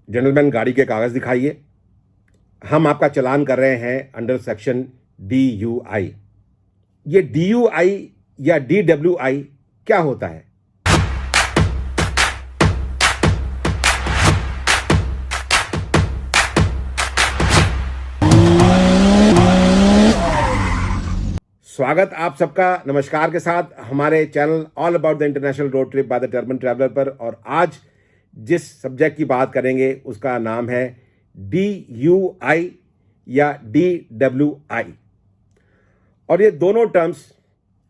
Gentleman, गाड़ी के कागज़ दिखाइए। हम आपका चालान कर रहे हैं अंडर सेक्शन DUI। ये DUI या DWI क्या होता है? स्वागत आप सबका नमस्कार के साथ हमारे channel all about the international road trip by the turban traveller पर। और आज जिस सब्जेक्ट की बात करेंगे उसका नाम है DUI या DWI। और ये दोनों टर्म्स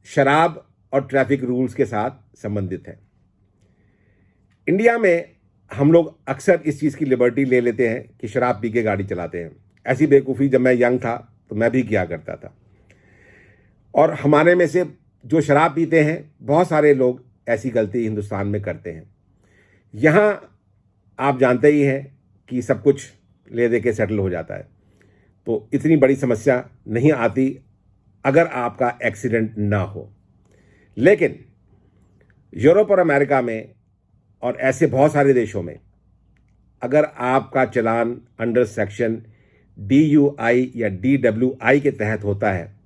शराब और ट्रैफिक रूल्स के साथ संबंधित है। इंडिया में हम लोग अक्सर इस चीज़ की लिबर्टी ले लेते हैं कि शराब पी के गाड़ी चलाते हैं। ऐसी बेवकूफ़ी जब मैं यंग था तो मैं भी किया करता था। और हमारे में से जो शराब पीते हैं, बहुत सारे लोग ऐसी गलती हिंदुस्तान में करते हैं। यहाँ आप जानते ही हैं कि सब कुछ ले दे के सेटल हो जाता है, तो इतनी बड़ी समस्या नहीं आती अगर आपका एक्सीडेंट ना हो। लेकिन यूरोप और अमेरिका में और ऐसे बहुत सारे देशों में अगर आपका चालान अंडर सेक्शन DUI या DWI के तहत होता है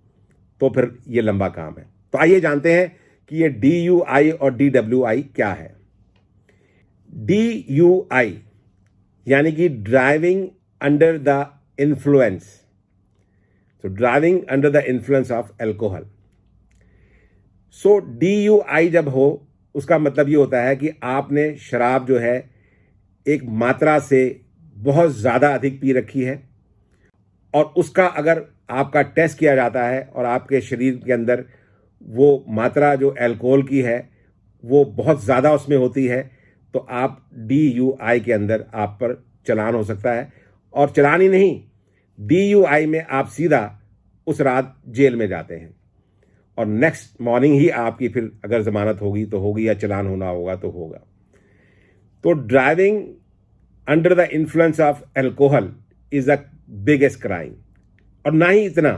तो फिर ये लंबा काम है। तो आइए जानते हैं कि ये DUI और DWI क्या है। DUI यानी कि ड्राइविंग अंडर द इन्फ्लुएंस, तो driving under the influence of alcohol. So DUI जब हो उसका मतलब ये होता है कि आपने शराब जो है एक मात्रा से बहुत ज़्यादा अधिक पी रखी है, और उसका अगर आपका टेस्ट किया जाता है और आपके शरीर के अंदर वो मात्रा जो अल्कोहल की है वो बहुत ज़्यादा उसमें होती है, तो आप DUI के अंदर आप पर चालान हो सकता है। और चालान ही नहीं, DUI में आप सीधा उस रात जेल में जाते हैं और नेक्स्ट मॉर्निंग ही आपकी फिर अगर ज़मानत होगी तो होगी या चालान होना होगा तो होगा। तो driving under the influence of alcohol is the biggest crime. और ना ही इतना,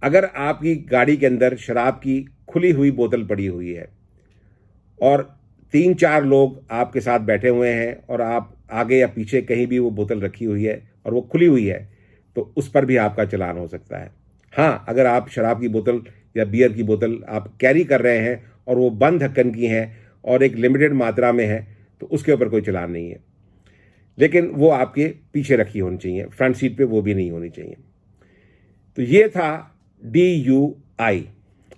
अगर आपकी गाड़ी के अंदर शराब की खुली हुई बोतल पड़ी हुई है और 3-4 लोग आपके साथ बैठे हुए हैं और आप आगे या पीछे कहीं भी वो बोतल रखी हुई है और वो खुली हुई है, तो उस पर भी आपका चालान हो सकता है। हाँ, अगर आप शराब की बोतल या बियर की बोतल आप कैरी कर रहे हैं और वो बंद ढक्कन की हैं और एक लिमिटेड मात्रा में है, तो उसके ऊपर कोई चालान नहीं है। लेकिन वो आपके पीछे रखी होनी चाहिए, फ्रंट सीट पे वो भी नहीं होनी चाहिए। तो ये था DUI।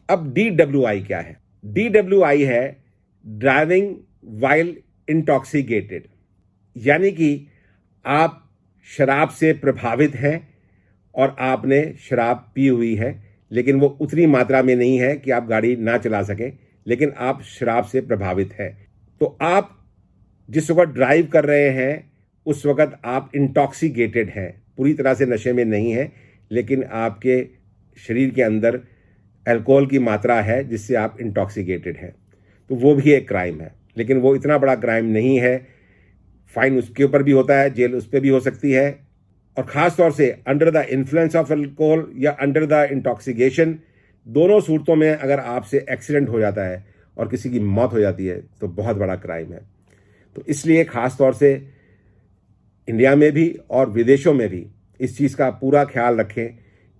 अब DWI क्या है? DWI है ड्राइविंग वाइल इंटॉक्सिकेटेड, यानी कि आप शराब से प्रभावित हैं और आपने शराब पी हुई है, लेकिन वो उतनी मात्रा में नहीं है कि आप गाड़ी ना चला सकें, लेकिन आप शराब से प्रभावित हैं। तो आप जिस वक्त ड्राइव कर रहे हैं उस वक्त आप इंटॉक्सिकेटेड हैं, पूरी तरह से नशे में नहीं हैं, लेकिन आपके शरीर के अंदर अल्कोहल की मात्रा है जिससे आप इंटॉक्सिकेटेड हैं। तो वो भी एक क्राइम है, लेकिन वो इतना बड़ा क्राइम नहीं है। फाइन उसके ऊपर भी होता है, जेल उस पर भी हो सकती है। और ख़ास तौर से under the influence of alcohol या अंडर द इंटॉक्सिकेशन, दोनों सूरतों में अगर आपसे एक्सीडेंट हो जाता है और किसी की मौत हो जाती है तो बहुत बड़ा क्राइम है। तो इसलिए ख़ास तौर से इंडिया में भी और विदेशों में भी इस चीज़ का पूरा ख्याल रखें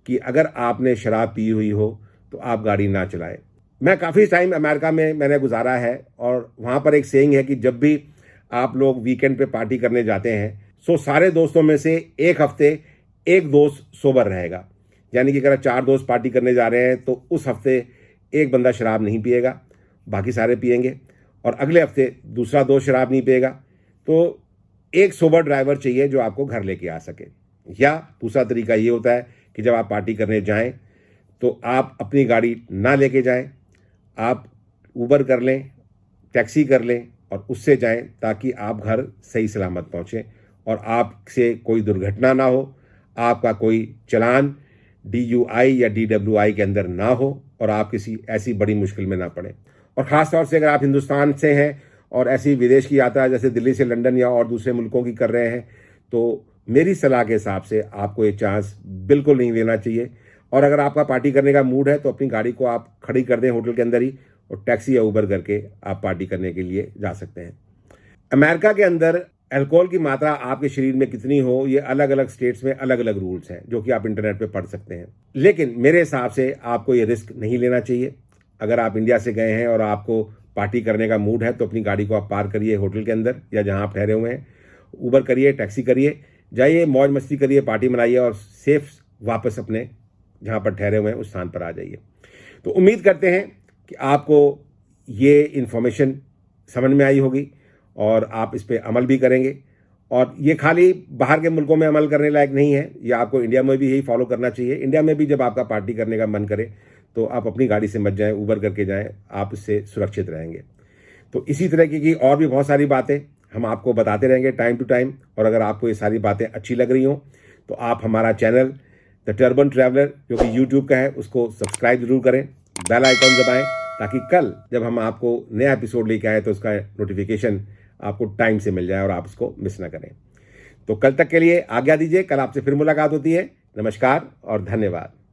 कि अगर आपने शराब पी हुई हो तो आप गाड़ी ना चलाएं। मैं काफ़ी टाइम अमेरिका में मैंने गुजारा है और वहाँ पर एक सेइंग है कि जब भी आप लोग वीकेंड पे पार्टी करने जाते हैं, सो सारे दोस्तों में से एक हफ्ते एक दोस्त सोबर रहेगा। यानी कि अगर 4 दोस्त पार्टी करने जा रहे हैं तो उस हफ्ते एक बंदा शराब नहीं पिएगा, बाकी सारे पिएंगे, और अगले हफ्ते दूसरा दोस्त शराब नहीं पिएगा। तो एक सोबर ड्राइवर चाहिए जो आपको घर लेके आ सके। या दूसरा तरीका ये होता है कि जब आप पार्टी करने जाएं तो आप अपनी गाड़ी ना लेके जाएं, आप उबर कर लें, टैक्सी कर लें और उससे जाएं, ताकि आप घर सही सलामत पहुंचें और आपसे कोई दुर्घटना ना हो, आपका कोई चालान DUI या DWI के अंदर ना हो और आप किसी ऐसी बड़ी मुश्किल में ना पड़े। और ख़ास तौर से अगर आप हिंदुस्तान से हैं और ऐसी विदेश की यात्रा जैसे दिल्ली से लंदन या और दूसरे मुल्कों की कर रहे हैं, तो मेरी सलाह के हिसाब से आपको ये चांस बिल्कुल नहीं लेना चाहिए। और अगर आपका पार्टी करने का मूड है तो अपनी गाड़ी को आप खड़ी कर दें होटल के अंदर ही और टैक्सी या उबर करके आप पार्टी करने के लिए जा सकते हैं। अमेरिका के अंदर अल्कोहल की मात्रा आपके शरीर में कितनी हो, ये अलग अलग स्टेट्स में अलग अलग रूल्स हैं जो कि आप इंटरनेट पे पढ़ सकते हैं। लेकिन मेरे हिसाब से आपको ये रिस्क नहीं लेना चाहिए। अगर आप इंडिया से गए हैं और आपको पार्टी करने का मूड है तो अपनी गाड़ी को आप पार्क करिए होटल के अंदर या जहां आप ठहरे हुए हैं, उबर करिए, टैक्सी करिए, जाइए, मौज मस्ती करिए, पार्टी मनाइए और सेफ वापस अपने जहां पर ठहरे हुए हैं उस स्थान पर आ जाइए। तो उम्मीद करते हैं कि आपको ये इन्फॉर्मेशन समझ में आई होगी और आप इस पर अमल भी करेंगे। और ये खाली बाहर के मुल्कों में अमल करने लायक नहीं है, ये आपको इंडिया में भी यही फॉलो करना चाहिए। इंडिया में भी जब आपका पार्टी करने का मन करे तो आप अपनी गाड़ी से मत जाएं, उबर करके जाएं, आप इससे सुरक्षित रहेंगे। तो इसी तरह की और भी बहुत सारी बातें हम आपको बताते रहेंगे टाइम टू टाइम। और अगर आपको ये सारी बातें अच्छी लग रही हों तो आप हमारा चैनल द टर्बन ट्रैवलर जो कि यूट्यूब का है उसको सब्सक्राइब जरूर करें, बेल आइकॉन दबाएं, ताकि कल जब हम आपको नया एपिसोड लेके आए तो उसका नोटिफिकेशन आपको टाइम से मिल जाए और आप उसको मिस ना करें। तो कल तक के लिए आज्ञा दीजिए, कल आपसे फिर मुलाकात होती है। नमस्कार और धन्यवाद।